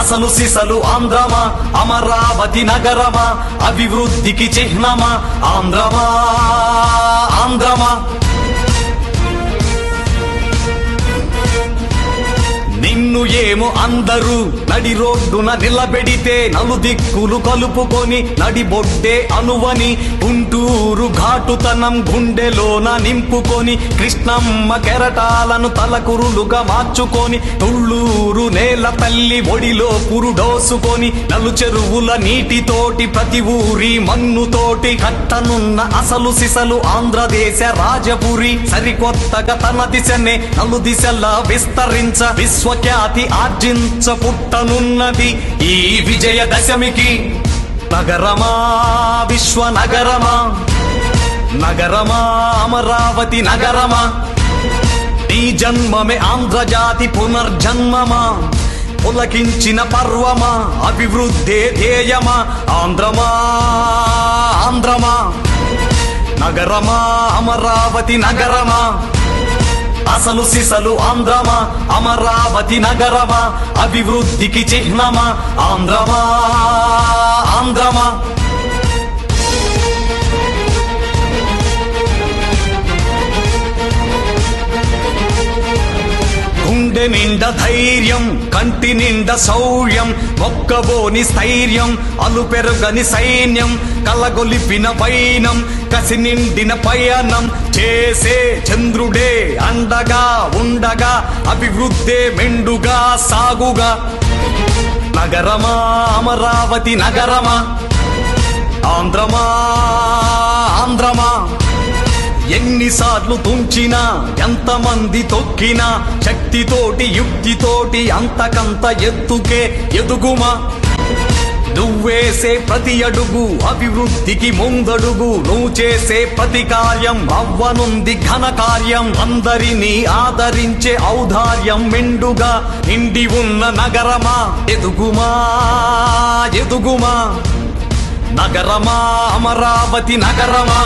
అసలు సిసలు ఆంధ్రమా అమరావతి నగరమా అభివృద్ధికి చిహ్నమా ఆంధ్రమా ఆంధ్రమా నిన్ను ఏమో అందరూ నడి రోడ్డున నిలబెడితే నలుదిక్కులు కలుపుకొని నడిబొడ్డే అనువని గుంటూరు ఘాటుతనం గుండెలోన నింపుకొని కృష్ణమ్మ కెరటాలను తలకురులుగా మార్చుకొని తుళ్ళూరు నేల తల్లి ఒడిలో పురుడోసుకొని నలుచెరువుల నీటితోటి ప్రతి ఊరి మన్నుతోటి కట్టనున్న అసలు సిసలు ఆంధ్రదేశ రాజపురి సరికొత్తగా తన దిశనే నలు దిశలా విస్తరించ విశ్వఖ్యాతి ఆర్జించ పుట్టనున్నది ఈ విజయదశమికి నగరమా విశ్వనగరమా నగరమా అమరావతి నగరమా నీ జన్మమే ఆంధ్రజాతి పునర్జన్మమా పులకించిన పర్వమా అభివృద్ధే ధ్యేయమా ఆంధ్రమా ఆంధ్రమా నగరమా అమరావతి నగరమా అసలు సిసలు ఆంధ్రమా అమరావతి నగరమా అభివృద్ధికి చిహ్నమా ఆంధ్రమా ఆంధ్రమా గుండె నిండా ధైర్యం కంటి నిండా శౌర్యం మొక్కబోని స్థైర్యం అలుపెరుగని సైన్యం కలగొలిపిన వైనం కసి నిండిన పయనం చేసే చంద్రుడే అండగా ఉండగా అభివృద్ధే మెండుగా సాగుగా నగరమా అమరావతి నగరమా ఆంధ్రమా ఆంధ్రమా ఎన్నిసార్లు తుంచినా ఎంతమంది తొక్కినా శక్తితోటి యుక్తితోటి అంతకంత ఎత్తుకే ఎదుగుమా నువ్వేసే ప్రతి అడుగు అభివృద్ధికి ముందడుగు నువ్వు చేసే ప్రతి కార్యం అవ్వనుంది ఘన కార్యం అందరినీ ఆదరించే ఔదార్యం మెండుగా నిండి ఉన్న నగరమా ఎదుగుమా ఎదుగుమా నగరమా అమరావతి నగరమా